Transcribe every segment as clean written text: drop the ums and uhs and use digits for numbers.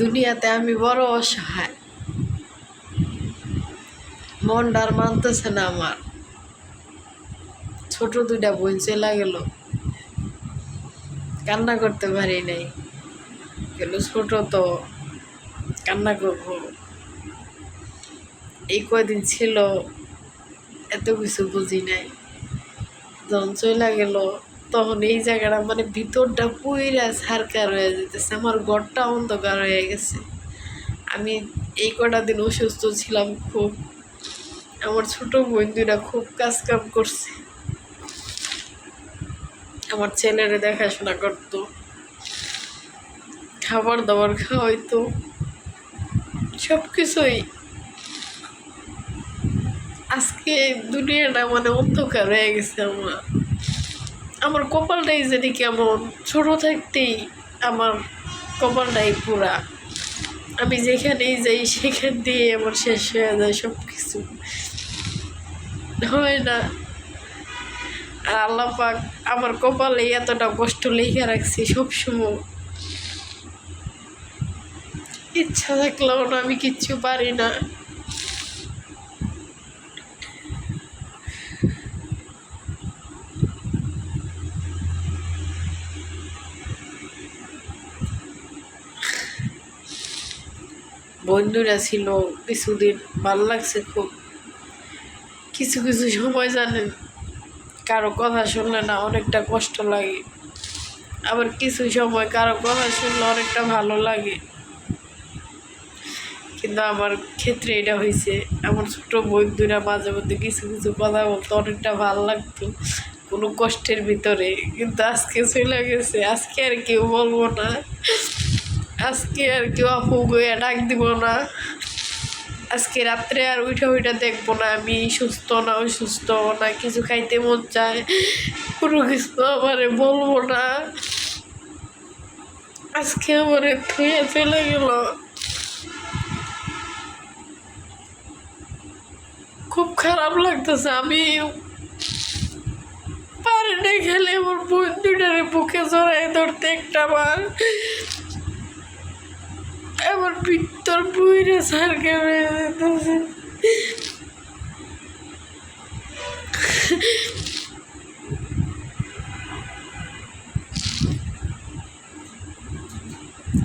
দুনিয়াতে আমি বড় অসহায়, মনটার মানতেছে না আমার। ছোট দুইটা বোন চলে গেল, কান্না করতে পারি নাই, গেল ছোট তো কান্না করব। এই কয়দিন ছিল এত কিছু বুঝি নাই, যখন চলে গেল তখন এই জায়গাটা মানে ভিতরটা পুইরা ছারকার হয়ে যেতেছে, আমার ঘরটা অন্ধকার হয়ে গেছে। আমি এই কটা দিন অসুস্থ ছিলাম খুব, আমার ছোট বোন দুইটা খুব কাজ কাম করছে, আমার ছেলেরে দেখাশোনা করতো, খাবার দাবার খাওয়াইতো, সব কিছুই। আজকে দুনিয়াটা মানে অন্ধকার হয়ে গেছে। আমার কপালটাই জানি কেমন, ছোট থাকতেই আমার কপালটাই পুরা। আমি যেখানেই যাই সেখান দিয়ে আমার শেষ হয়ে যায় সব কিছু, হয় না। আর আল্লাহ পাক আমার কপালে এতটা কষ্ট লেখা রাখছি সবসময়, ইচ্ছা থাকলেও না আমি কিচ্ছু পারি না। বন্ধুরা ছিল কিছুদিন, ভালো লাগছে খুব। কিছু কিছু সময় জানেন কারো কথা শুনলে না অনেকটা কষ্ট লাগে, আবার কিছু সময় কারো কথা শুনলে অনেকটা ভালো লাগে। কিন্তু আমার ক্ষেত্রে এটা হয়েছে, আমার ছোটো বন্ধুরা মাঝে মধ্যে কিছু কিছু কথা বলতো, অনেকটা ভালো লাগতো কোনো কষ্টের ভিতরে। কিন্তু আজকে চলে গেছে, আজকে আর কেউ বলবো না, আজকে আর কেউ আপু গইয়া ডাক দিব না, আজকে রাত্রে আর উঠা দেখবো না আমি সুস্থ না অসুস্থ না, কিছু খাইতে মন চায় কোনো কিছু আমারে বলবো না। আজকে আমার থুয়ে চলে গেল, খুব খারাপ লাগতেছে। আমি পারি না খেলে আমার বোন দুটারে বুকে জড়াই ধরতে একটা বার, আমার ভিতর বইরে সারকে হয়ে যেতেছে।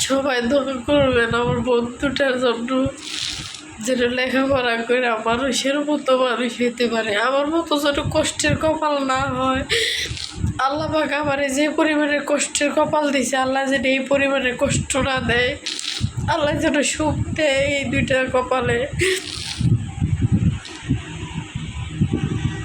সবাই দোয়া করবেন আমার বন্ধুটার জন্য, যেন লেখাপড়া করে মানুষের মতো মানুষ হইতে পারে, আমার মতো যেন কষ্টের কপাল না হয়। আল্লাহ পাক আমার যে পরিমাণের কষ্টের কপাল দিছে, আল্লাহ যেন এই পরিমাণের কষ্ট না দেয়, আল্লাহ যেন সুখ দেয় এই দুইটা কপালে।